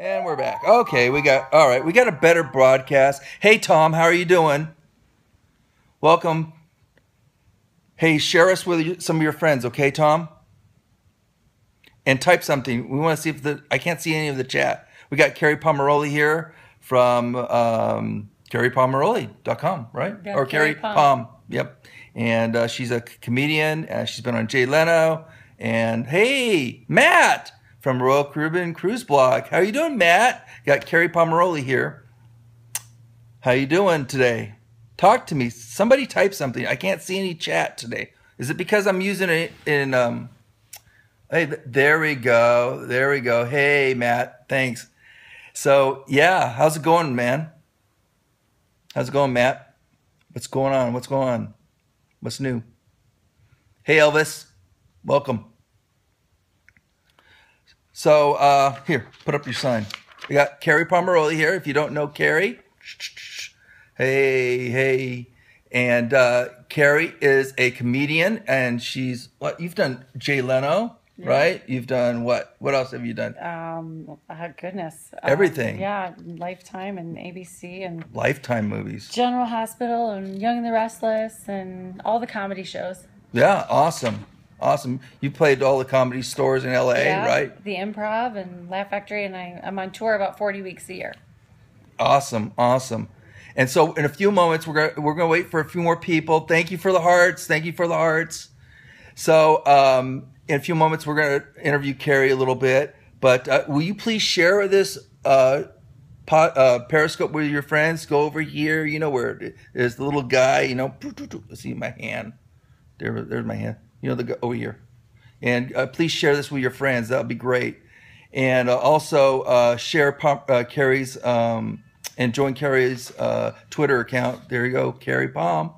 And we're back. Okay, we got a better broadcast. Hey, Tom, how are you doing? Welcome. Hey, share us with some of your friends, okay, Tom? And type something. We want to see if I can't see any of the chat. We got Kerri Pomarolli here from KerriPomarolli.com, right? Yeah, or Kerri Pom. Yep. And she's a comedian. She's been on Jay Leno. And hey, Matt from Royal Caribbean Cruise Blog. How you doing, Matt? Got Kerri Pomarolli here. How you doing today? Talk to me. Somebody type something. I can't see any chat today. Is it because I'm using it in Hey, there we go. There we go. Hey, Matt. Thanks. So, yeah, how's it going, man? How's it going, Matt? What's going on? What's going on? What's new? Hey, Elvis. Welcome. So, here, put up your sign. We got Kerri Pomarolli here. If you don't know Kerri, hey. And Kerri is a comedian, and she's, you've done Jay Leno, right? You've done what? What else have you done? Goodness. Everything. Yeah, Lifetime and ABC and Lifetime movies. General Hospital and Young and the Restless and all the comedy shows. Yeah, awesome. You played all the comedy stores in LA, right? The Improv and Laugh Factory, and I'm on tour about 40 weeks a year. Awesome. And so in a few moments, we're gonna wait for a few more people. Thank you for the hearts. So in a few moments, we're gonna interview Kerri a little bit. But will you please share this Periscope with your friends? Go over here. You know where there's the little guy. You know, see my hand. There's my hand. You know, over here. And please share this with your friends. That would be great. And also share Kerri's and join Kerri's Twitter account. There you go, Kerri Pom.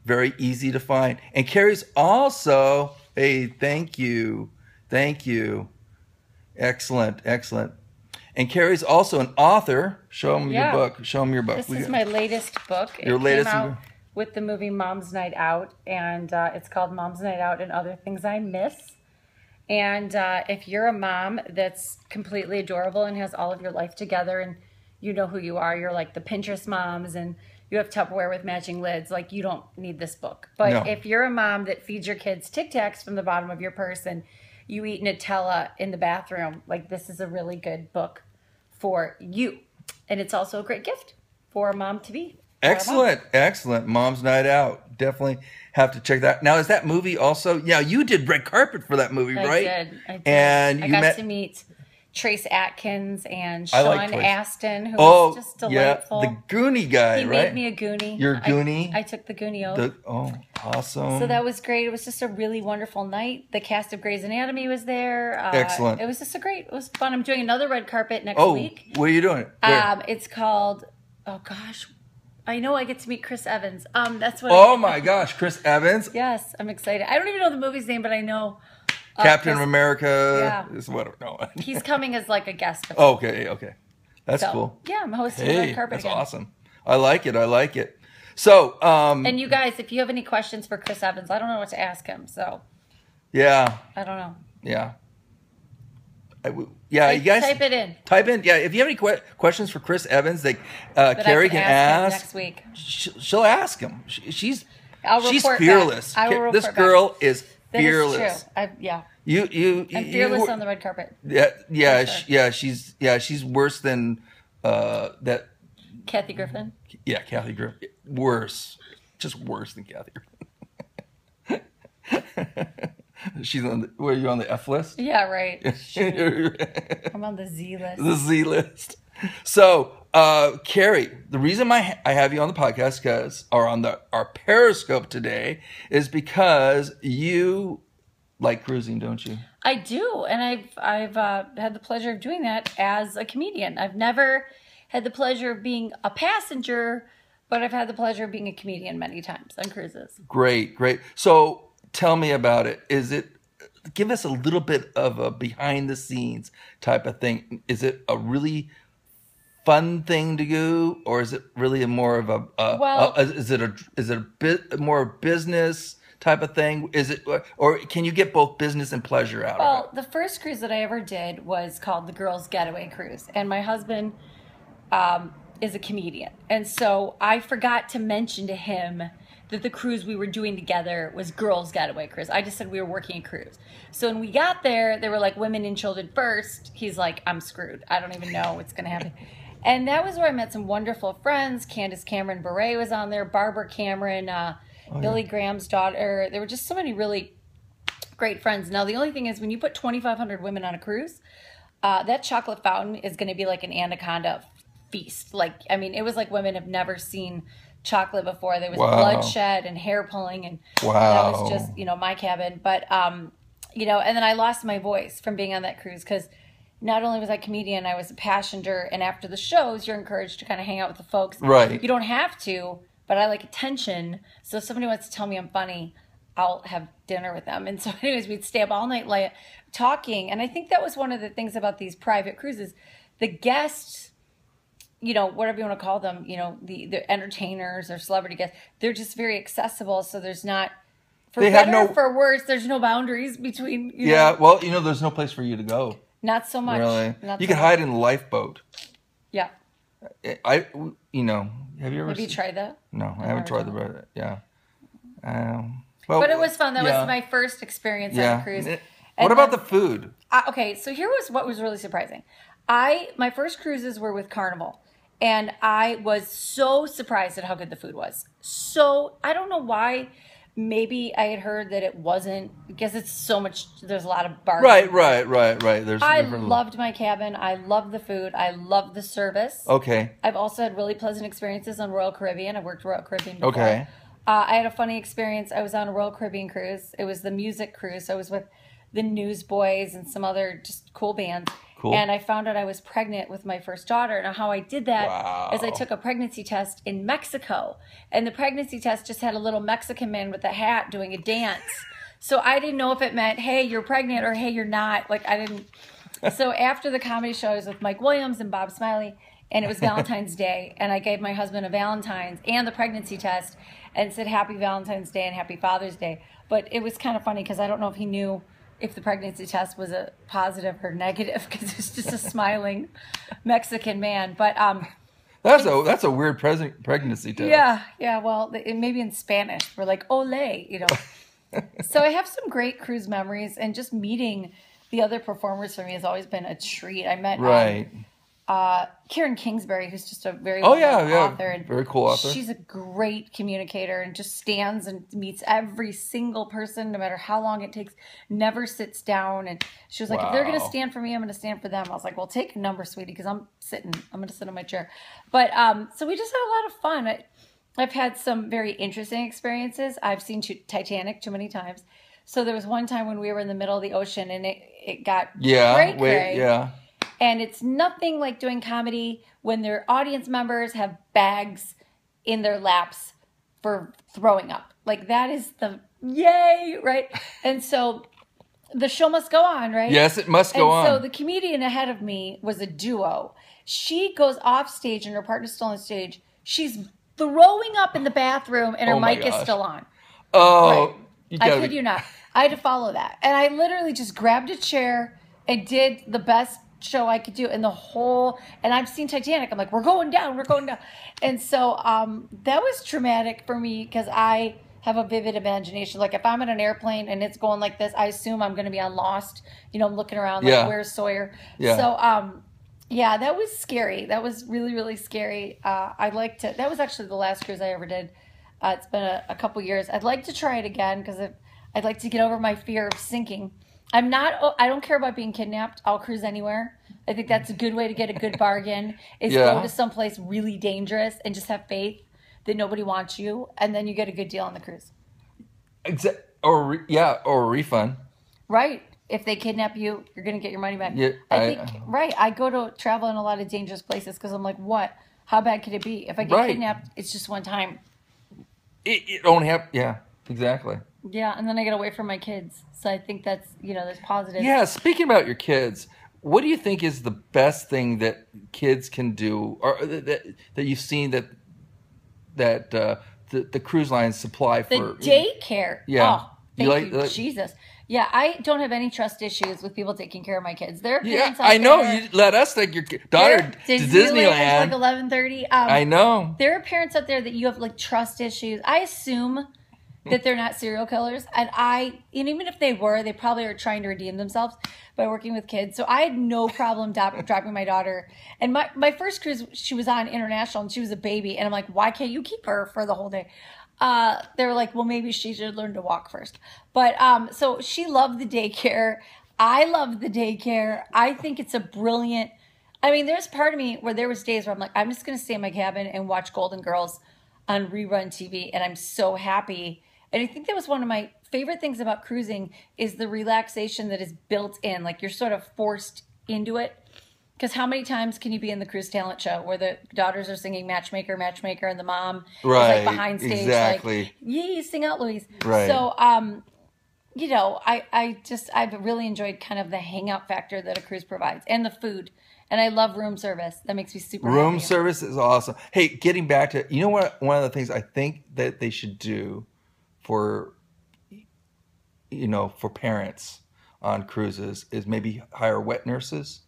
Very easy to find. And Kerri's also, hey, thank you. Excellent. And Kerri's also an author. Show them your book. This is my latest book. It came out with the movie Mom's Night Out, and it's called Mom's Night Out and Other Things I Miss. And if you're a mom that's completely adorable and has all of your life together and you know who you are, you're like the Pinterest moms and you have Tupperware with matching lids, like you don't need this book. But if you're a mom that feeds your kids Tic Tacs from the bottom of your purse and you eat Nutella in the bathroom, like this is a really good book for you. And it's also a great gift for a mom to be. Excellent. Mom's Night Out. Definitely have to check that. Now, is that movie also? Yeah, you did red carpet for that movie, right? I did. And I got to meet Trace Atkins and Sean Astin, who was just delightful. The Goonie guy, he made me a Goonie. You're a Goonie? I took the Goonie oath. Awesome. So that was great. It was just a really wonderful night. The cast of Grey's Anatomy was there. Excellent. It was just it was fun. I'm doing another red carpet next week. Where are you doing it? It's called, I know I get to meet Chris Evans. That's what. Oh my gosh, Chris Evans. Yes, I'm excited. I don't even know the movie's name, but I know Captain America. Yeah. Is what? No. He's coming as like a guest. Okay. That's cool. Yeah, I'm hosting red carpet again. That's awesome. I like it. So, and you guys, if you have any questions for Chris Evans, I don't know what to ask him. So. Yeah. I don't know. Yeah. You guys type it in. Yeah, if you have any questions for Chris Evans, Kerri can ask next week. She'll ask him. She's fearless. This girl is fearless. That is true. I'm fearless on the red carpet. She's worse than that. Kathy Griffin. Yeah, Kathy Griffin. Just worse than Kathy Griffin. She's on were you on the F list? Yeah, right. I'm on the Z list. The Z list. So, Kerri, the reason I have you on the podcast our Periscope today is because you like cruising, don't you? I do, and I've had the pleasure of doing that as a comedian. I've never had the pleasure of being a passenger, but I've had the pleasure of being a comedian many times on cruises. Great. So, tell me about it. Give us a little bit of a behind the scenes type of thing. Is it a really fun thing to do, or is it really more of is it a bit more business type of thing? Is it, or can you get both business and pleasure out of it? Well, the first cruise that I ever did was called the Girls Getaway Cruise, and my husband is a comedian, and so I forgot to mention to him that the cruise we were doing together was Girls Getaway Cruise. I just said we were working a cruise. So when we got there, they were like women and children first. He's like, I'm screwed. I don't even know what's going to happen. And that was where I met some wonderful friends. Candace Cameron Bure was on there. Barbara Cameron, Billy Graham's daughter. There were just so many really great friends. Now, the only thing is when you put 2,500 women on a cruise, that chocolate fountain is going to be like an anaconda feast. Like, I mean, it was like women have never seen chocolate before. There was bloodshed and hair pulling, and that was just, you know, my cabin. But, you know, and then I lost my voice from being on that cruise because not only was I a comedian, I was a passenger, and after the shows, you're encouraged to kind of hang out with the folks. Right. You don't have to, but I like attention. So if somebody wants to tell me I'm funny, I'll have dinner with them. And so anyways, we'd stay up all night like talking. And I think that was one of the things about these private cruises. The guests, you know, whatever you want to call them, you know, the entertainers or celebrity guests, they're just very accessible. So there's not, for better or for worse, there's no boundaries between, you know. Well, you know, there's no place for you to go. Not so much. Really? Not you so can much. hide in a lifeboat. Yeah. You know, have you tried that? No, I haven't tried the, yeah. Well, but it was fun. That was my first experience on a cruise. What about the food? Okay, so here was what was really surprising. My first cruises were with Carnival, and I was so surprised at how good the food was. So I don't know why. Maybe I had heard that it wasn't, because it's so much, there's a lot of bargaining. Right. I loved my cabin. I loved the food. I loved the service. Okay. I've also had really pleasant experiences on Royal Caribbean. I've worked Royal Caribbean before. Okay. I had a funny experience. I was on a Royal Caribbean cruise. It was the music cruise. So I was with the Newsboys and some other just cool bands. Cool. And I found out I was pregnant with my first daughter. Now, how I did that is I took a pregnancy test in Mexico. And the pregnancy test just had a little Mexican man with a hat doing a dance. So I didn't know if it meant, hey, you're pregnant, or hey, you're not. Like, I didn't. So after the comedy show, I was with Mike Williams and Bob Smiley. And it was Valentine's Day. And I gave my husband a Valentine's and the pregnancy test and said Happy Valentine's Day and Happy Father's Day. But it was kind of funny because I don't know if he knew if the pregnancy test was a positive or negative, because it's just a smiling Mexican man. But that's a weird pregnancy test. Yeah. Well, maybe in Spanish we're like ole, you know. So I have some great cruise memories, and just meeting the other performers for me has always been a treat. I met Karen Kingsbury, who's just a very author, and very cool author. She's a great communicator and just stands and meets every single person, no matter how long it takes. Never sits down, and she was like, "If they're going to stand for me, I'm going to stand for them." I was like, "Well, take a number, sweetie, because I'm going to sit in my chair." But so we just had a lot of fun. I've had some very interesting experiences. I've seen Titanic too many times. So there was one time when we were in the middle of the ocean, and it got cray-cray. And it's nothing like doing comedy when their audience members have bags in their laps for throwing up. Like, that is the yay, right? And so the show must go on, right? Yes, it must go on. So the comedian ahead of me was a duo. She goes off stage and her partner's still on stage. She's throwing up in the bathroom and her mic is still on. Oh, right. I kid you not. I had to follow that. And I literally just grabbed a chair and did the best show I could do, and and I've seen Titanic. I'm like, we're going down. And so that was traumatic for me, because I have a vivid imagination. Like, if I'm in an airplane and it's going like this, I assume I'm going to be on Lost. You know, I'm looking around like, where's Sawyer? So that was scary. That was really, really scary. That was actually the last cruise I ever did. It's been a couple years. I'd like to try it again, because I'd like to get over my fear of sinking. I don't care about being kidnapped. I'll cruise anywhere. I think that's a good way to get a good bargain, is go to someplace really dangerous and just have faith that nobody wants you, and then you get a good deal on the cruise. Or a refund. Right. If they kidnap you, you're going to get your money back. Yeah, I go to travel in a lot of dangerous places because I'm like, what? How bad could it be? If I get kidnapped, it's just one time. It only happens. Yeah, exactly. Yeah, and then I get away from my kids. So I think that's, there's positives. Yeah, speaking about your kids, what do you think is the best thing that kids can do, or that you've seen that the cruise lines supply for the daycare. Yeah. Oh, thank you, Jesus. Yeah, I don't have any trust issues with people taking care of my kids. There are parents out I know. there, You let us take your daughter to Disneyland. Like 11:30. I know. There are parents out there that you have like trust issues. I assume that they're not serial killers, and even if they were, they probably are trying to redeem themselves by working with kids. So I had no problem dropping my daughter. And my first cruise, she was on international, and she was a baby, and I'm like, why can't you keep her for the whole day? They were like, well, maybe she should learn to walk first. But so she loved the daycare. I love the daycare. I think it's a brilliant. I mean, there's part of me where there was days where I'm like, I'm just going to stay in my cabin and watch Golden Girls on rerun TV, and I'm so happy. And I think that was one of my favorite things about cruising is the relaxation that is built in. Like you're sort of forced into it. Because how many times can you be in the cruise talent show where the daughters are singing Matchmaker, Matchmaker, and the mom is like behind stage, exactly. like, yay, sing out, Louise. Right. So, you know, I've really enjoyed kind of the hangout factor that a cruise provides and the food. And I love room service. That makes me super happy. Room service is awesome. Hey, getting back to, you know what? One of the things I think that they should do for, for parents on cruises is maybe hire wet nurses.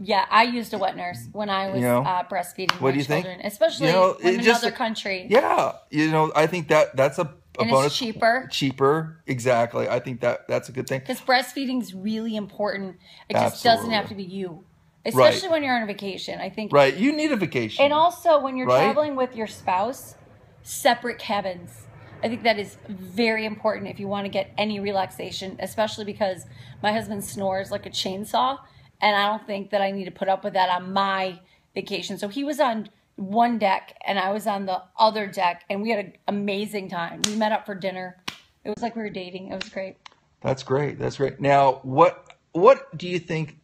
Yeah, I used a wet nurse when I was breastfeeding my children, especially in another country. Yeah, I think that's a bonus. It's cheaper. Cheaper, exactly. I think that's a good thing. Because breastfeeding is really important. It just doesn't have to be you. Especially when you're on a vacation, I think. Right, you need a vacation. And also when you're traveling with your spouse, separate cabins. I think that is very important if you want to get any relaxation, especially because my husband snores like a chainsaw, and I don't think that I need to put up with that on my vacation. So he was on one deck, and I was on the other deck, and we had an amazing time. We met up for dinner. It was like we were dating. It was great. That's great. That's great. Now, what do you think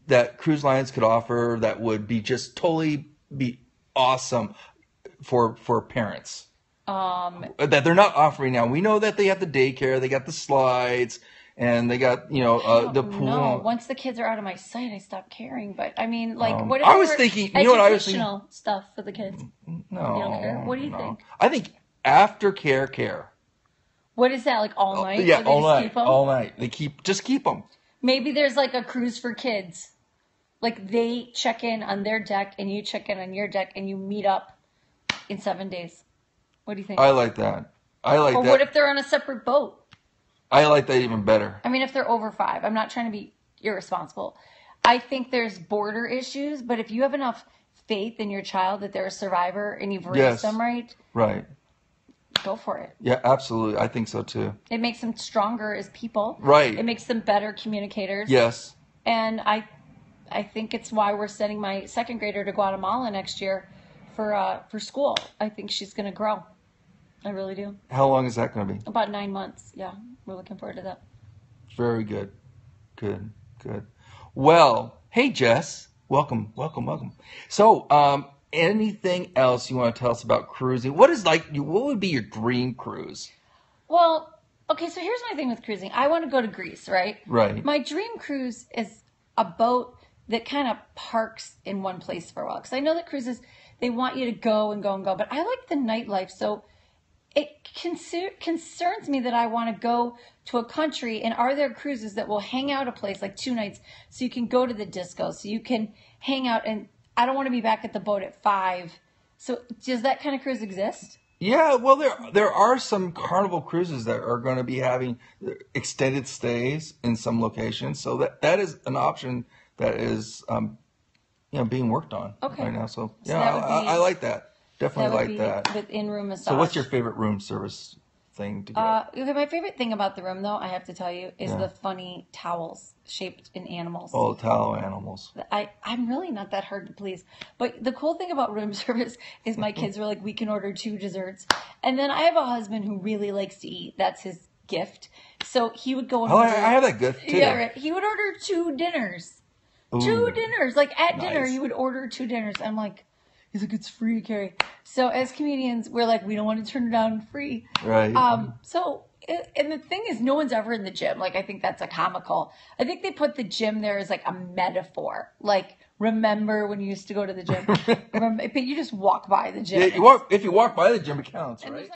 that cruise lines could offer that would be just totally be awesome for parents? That they're not offering now. We know that they have the daycare, they got the slides, and they got the pool. No, once the kids are out of my sight, I stop caring. But I mean, like, what? I was thinking, educational stuff for the kids. No, you don't care? What do you think? I think aftercare. What is that, like all night? Yeah, all night. All night. They keep them. Maybe there's like a cruise for kids. Like they check in on their deck, and you check in on your deck, and you meet up in 7 days. What do you think? I like that. Or what if they're on a separate boat? I like that even better. I mean, if they're over 5. I'm not trying to be irresponsible. I think there's border issues, but if you have enough faith in your child that they're a survivor and you've raised them right, go for it. Yeah, absolutely. I think so too. It makes them stronger as people. Right. It makes them better communicators. Yes. And I think it's why we're sending my second grader to Guatemala next year for school. I think she's going to grow. I really do. How long is that going to be? About 9 months. Yeah, we're looking forward to that. Very good. Good. Well, hey, Jess. Welcome. So, anything else you want to tell us about cruising? What would be your dream cruise? Well, okay, so here's my thing with cruising. I want to go to Greece, right? Right. My dream cruise is a boat that kind of parks in one place for a while. Because I know that cruises, they want you to go and go and go. But I like the nightlife, so it concerns me that I want to go to a country, and are there cruises that will hang out a place like 2 nights so you can go to the disco, so you can hang out, and I don't want to be back at the boat at 5. So does that kind of cruise exist? Yeah, well, there are some Carnival cruises that are going to be having extended stays in some locations, so that is an option that is being worked on right now. So I like that. Definitely like that. With in-room massage. So what's your favorite room service thing to get? Okay, my favorite thing about the room, though, I have to tell you, is the funny towels shaped in animals. Oh, towel animals. I'm really not that hard to please. But the cool thing about room service is my kids were like, we can order 2 desserts. And then I have a husband who really likes to eat. That's his gift. So he would go and order. I have that gift, too. Yeah, right. He would order 2 dinners. Ooh, 2 dinners. Like, at dinner, he would order 2 dinners. I'm like... He's like, it's free, Kerri. So as comedians, we're like, we don't want to turn it down free. Right. And the thing is, no one's ever in the gym. Like, I think that's a comical. I think they put the gym there as like a metaphor. Like, Remember when you used to go to the gym? But you just walk by the gym. Yeah, if you walk by the gym, it counts, right?